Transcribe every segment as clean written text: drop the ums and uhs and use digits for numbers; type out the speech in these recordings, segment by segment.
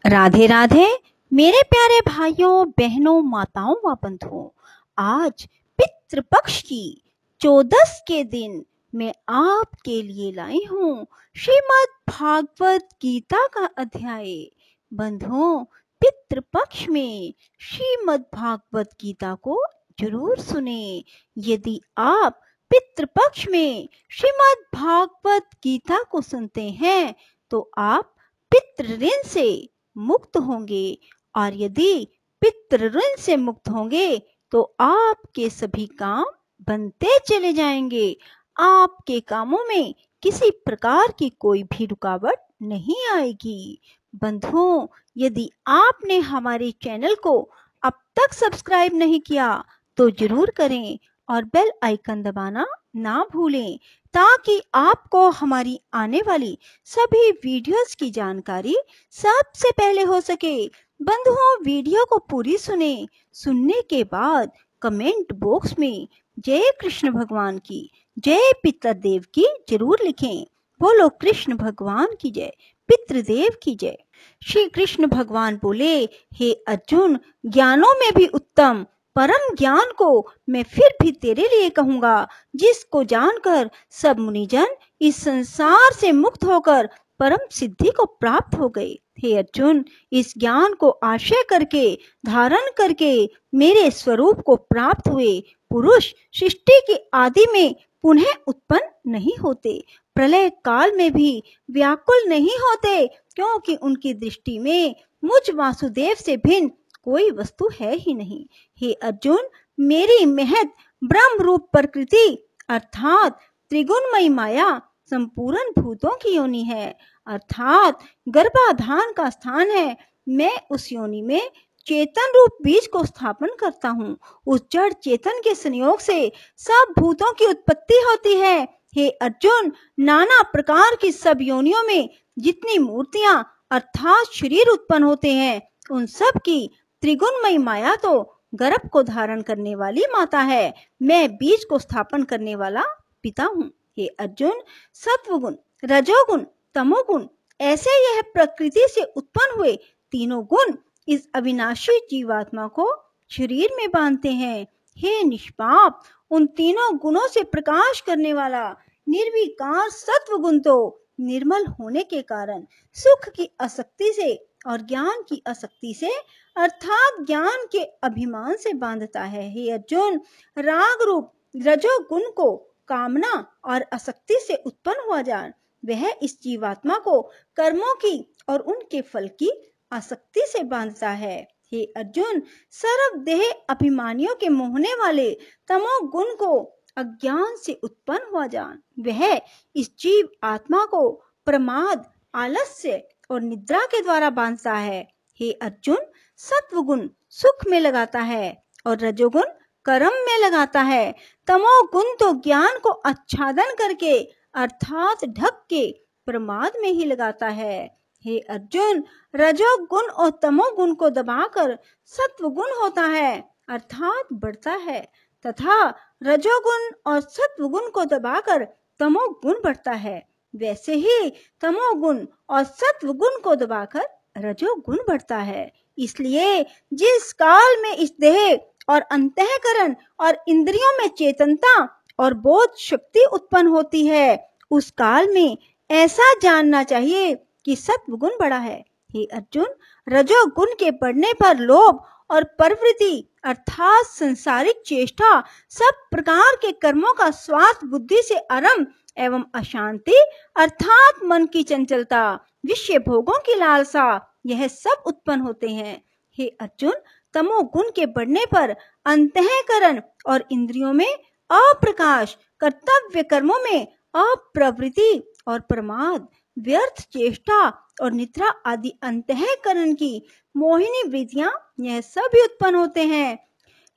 राधे राधे मेरे प्यारे भाइयों बहनों माताओं व बंधुओं। आज पितृपक्ष की चौदस के दिन मैं आपके लिए लाई हूँ श्रीमद् भागवत गीता का अध्याय। बंधुओं, पितृपक्ष में श्रीमद् भागवत गीता को जरूर सुने। यदि आप पितृपक्ष में श्रीमद् भागवत गीता को सुनते हैं तो आप पितृ ऋण से मुक्त होंगे, और यदि पितृ ऋण से मुक्त होंगे तो आपके सभी काम बनते चले जाएंगे। आपके कामों में किसी प्रकार की कोई भी रुकावट नहीं आएगी। बंधुओं, यदि आपने हमारे चैनल को अब तक सब्सक्राइब नहीं किया तो जरूर करें और बेल आइकन दबाना ना भूलें, ताकि आपको हमारी आने वाली सभी वीडियोस की जानकारी सबसे पहले हो सके। बंधुओं, वीडियो को पूरी सुने। सुनने के बाद कमेंट बॉक्स में जय कृष्ण भगवान की, जय पितृदेव की जरूर लिखें। बोलो कृष्ण भगवान की जय, पितृदेव की जय। श्री कृष्ण भगवान बोले, हे अर्जुन, ज्ञानों में भी उत्तम परम ज्ञान को मैं फिर भी तेरे लिए कहूंगा, जिसको जानकर सब मुनिजन इस संसार से मुक्त होकर परम सिद्धि को प्राप्त हो गए। हे अर्जुन, इस ज्ञान को आश्रय करके धारण करके मेरे स्वरूप को प्राप्त हुए पुरुष सृष्टि की आदि में पुनः उत्पन्न नहीं होते, प्रलय काल में भी व्याकुल नहीं होते, क्योंकि उनकी दृष्टि में मुझ वासुदेव से भिन्न कोई वस्तु है ही नहीं। हे अर्जुन, मेरी महत ब्रह्म रूप प्रकृति अर्थात त्रिगुणमयी माया संपूर्ण भूतों की योनि है, अर्थात गर्भाधान का स्थान है। मैं उस योनि में चेतन रूप बीज को स्थापन करता हूँ। उस जड़ चेतन के संयोग से सब भूतों की उत्पत्ति होती है। हे अर्जुन, नाना प्रकार की सब योनियों में जितनी मूर्तियां अर्थात शरीर उत्पन्न होते हैं, उन सब की त्रिगुणमयी माया तो गर्भ को धारण करने वाली माता है। मैं बीज को स्थापन करने वाला पिता हूँ। हे अर्जुन, सत्वगुण, रजोगुण, तमोगुण ऐसे यह प्रकृति से उत्पन्न हुए तीनों गुण इस अविनाशी जीवात्मा को शरीर में बांधते हैं। हे निष्पाप, उन तीनों गुणों से प्रकाश करने वाला निर्विकार सत्वगुण तो निर्मल होने के कारण सुख की आसक्ति से और ज्ञान की आसक्ति से अर्थात ज्ञान के अभिमान से बांधता है। हे अर्जुन, राग रूप रजोगुण को कामना और आसक्ति से उत्पन्न हुआ जान वह इस जीवात्मा को कर्मों की और उनके फल की आसक्ति से बांधता है। हे अर्जुन, सर्व देह अभिमानियों के मोहने वाले तमोगुण को अज्ञान से उत्पन्न हुआ जान वह इस जीव आत्मा को प्रमाद, आलस्य और निद्रा के द्वारा बांधता है। हे अर्जुन, सत्वगुण सुख में लगाता है और रजोगुण कर्म में लगाता है। तमोगुण तो ज्ञान को आच्छादन करके अर्थात ढक के प्रमाद में ही लगाता है। हे अर्जुन, रजोगुण और तमोगुण को दबाकर सत्वगुण होता है अर्थात बढ़ता है, तथा रजोगुण और सत्वगुण को दबाकर तमोगुण बढ़ता है। वैसे ही तमोगुण और सत्वगुण को दबाकर रजोगुण बढ़ता है। इसलिए जिस काल में इस देह और अंतःकरण और इंद्रियों में चेतनता और बोध शक्ति उत्पन्न होती है, उस काल में ऐसा जानना चाहिए कि सत्वगुण बढ़ा है। हे अर्जुन, रजोगुण के बढ़ने पर लोभ और प्रवृत्ति अर्थात संसारिक चेष्टा सब प्रकार के कर्मों का स्वार्थ बुद्धि से आरंभ एवं अशांति अर्थात मन की चंचलता, विषय भोगों की लालसा, यह सब उत्पन्न होते हैं। हे अर्जुन, तमोगुण के बढ़ने पर अंतःकरण और इंद्रियों में अप्रकाश, कर्तव्य कर्मों में अप्रवृत्ति और प्रमाद, व्यर्थ चेष्टा और निद्रा आदि अंतःकरण की मोहिनी वृत्तियां यह सभी उत्पन्न होते हैं।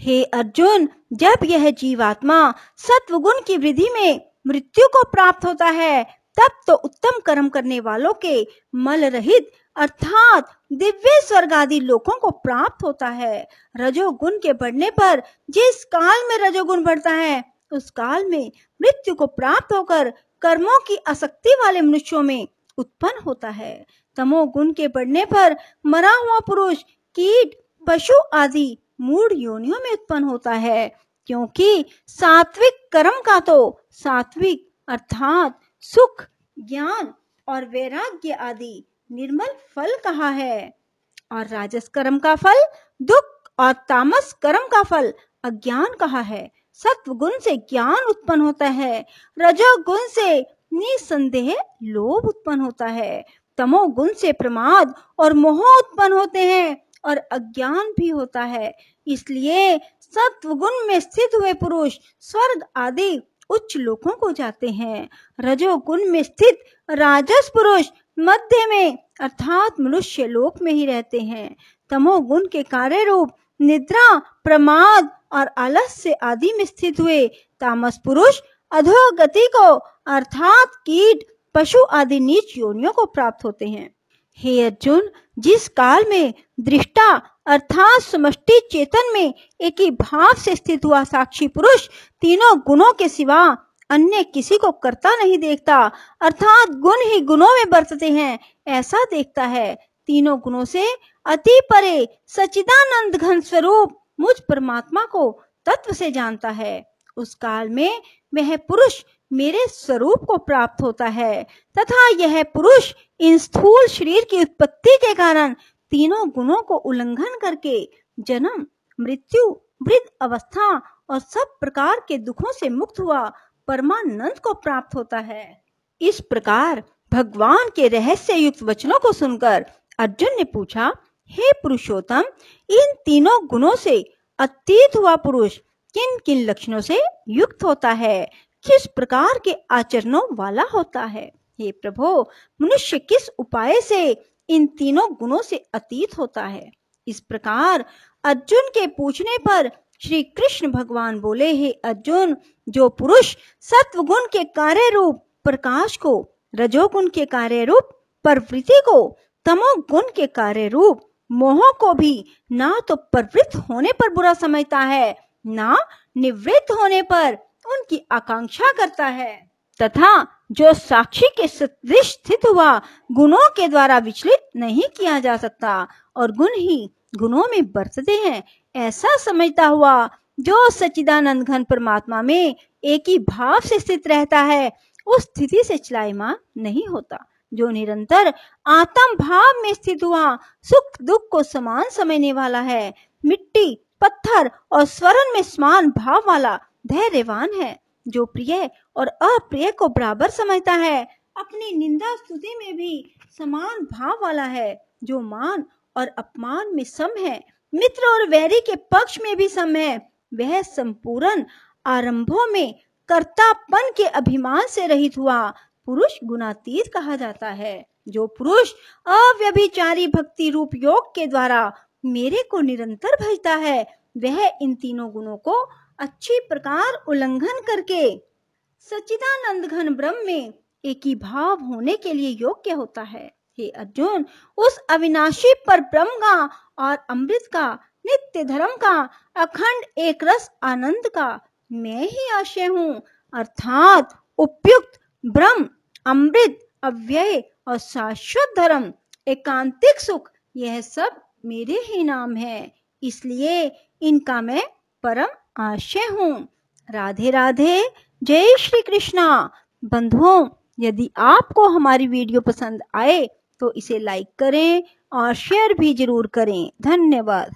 हे अर्जुन, जब यह जीवात्मा सत्वगुण की वृद्धि में मृत्यु को प्राप्त होता है, तब तो उत्तम कर्म करने वालों के मल रहित अर्थात दिव्य स्वर्ग आदि लोकों को प्राप्त होता है। रजोगुण के बढ़ने पर जिस काल में रजोगुण बढ़ता है, उस काल में मृत्यु को प्राप्त होकर कर्मों की आसक्ति वाले मनुष्यों में उत्पन्न होता है, तमोगुण के बढ़ने पर मरा हुआ पुरुष कीट, पशु आदि मूढ़ योनियों में उत्पन्न होता है, क्योंकि सात्विक कर्म का तो सात्विक अर्थात सुख, ज्ञान और वैराग्य आदि निर्मल फल कहा है, और राजस कर्म का फल दुख और तामस कर्म का फल अज्ञान कहा है। सत्व गुण से ज्ञान उत्पन्न होता है, रजोगुण से निसंदेह लोभ उत्पन्न होता है, तमोगुण से प्रमाद और मोह उत्पन्न होते हैं और अज्ञान भी होता है। इसलिए सत्व गुण में स्थित हुए पुरुष स्वर्ग आदि उच्च लोकों को जाते हैं। रजोगुण में स्थित राजस पुरुष मध्य में अर्थात मनुष्य लोक में ही रहते हैं। तमोगुण के कार्य रूप निद्रा, प्रमाद और आलस्य आदि में स्थित हुए तामस पुरुष अधोगति को अर्थात कीट, पशु आदि नीच योनियों को प्राप्त होते हैं। हे अर्जुन, जिस काल में दृष्टा अर्थात समष्टि चेतन में एक ही भाव से स्थित हुआ साक्षी पुरुष तीनों गुणों के सिवा अन्य किसी को करता नहीं देखता, अर्थात गुण ही गुणों में बरतते हैं ऐसा देखता है, तीनों गुणों से अति परे सच्चिदानंद घन स्वरूप मुझ परमात्मा को तत्व से जानता है, उस काल में वह पुरुष मेरे स्वरूप को प्राप्त होता है तथा यह पुरुष इन स्थूल शरीर की उत्पत्ति के कारण तीनों गुणों को उल्लंघन करके जन्म, मृत्यु, वृद्ध अवस्था और सब प्रकार के दुखों से मुक्त हुआ परमानंद को प्राप्त होता है। इस प्रकार भगवान के रहस्य युक्त वचनों को सुनकर अर्जुन ने पूछा, हे पुरुषोत्तम, इन तीनों गुणों से अतीत हुआ पुरुष किन किन लक्षणों से युक्त होता है, किस प्रकार के आचरणों वाला होता है? हे प्रभु, मनुष्य किस उपाय से इन तीनों गुणों से अतीत होता है? इस प्रकार अर्जुन के पूछने पर श्री कृष्ण भगवान बोले, हे अर्जुन, जो पुरुष सत्व गुण के कार्य रूप प्रकाश को, रजोगुण के कार्य रूप प्रवृत्ति को, तमोगुण के कार्य रूप मोह को भी ना तो प्रवृत्त होने पर बुरा समझता है, ना निवृत्त होने पर उनकी आकांक्षा करता है, तथा जो साक्षी के सदृश स्थित हुआ गुणों के द्वारा विचलित नहीं किया जा सकता और गुण ही गुणों में बरतते हैं, ऐसा समझता हुआ जो सच्चिदानंद घन परमात्मा में एक ही भाव से स्थित रहता है, उस स्थिति से चलायमान नहीं होता। जो निरंतर आत्म भाव में स्थित हुआ सुख दुख को समान समझने वाला है, मिट्टी, पत्थर और स्वर्ण में समान भाव वाला धैर्यवान है, जो प्रिय और अप्रिय को बराबर समझता है, अपनी निंदा स्तुति में भी समान भाव वाला है, जो मान और अपमान में सम है, मित्र और वैरी के पक्ष में भी सम है, वह संपूर्ण आरंभों में कर्तापन के अभिमान से रहित हुआ पुरुष गुणातीत कहा जाता है। जो पुरुष अव्यभिचारी भक्ति रूप योग के द्वारा मेरे को निरंतर भजता है, वह इन तीनों गुणों को अच्छी प्रकार उल्लंघन करके सच्चिदानंद घन ब्रह्म में एक ही भाव होने के लिए योग्य होता है। हे अर्जुन, उस अविनाशी पर ब्रह्म का और अमृत का, नित्य धर्म का, अखंड एक रस आनंद का मैं ही आशय हूँ, अर्थात उपयुक्त ब्रह्म, अमृत, अव्यय और शाश्वत धर्म, एकांतिक सुख, यह सब मेरे ही नाम है, इसलिए इनका मैं परम आशय हूँ। राधे राधे, जय श्री कृष्णा। बंधुओं, यदि आपको हमारी वीडियो पसंद आए तो इसे लाइक करें और शेयर भी जरूर करें। धन्यवाद।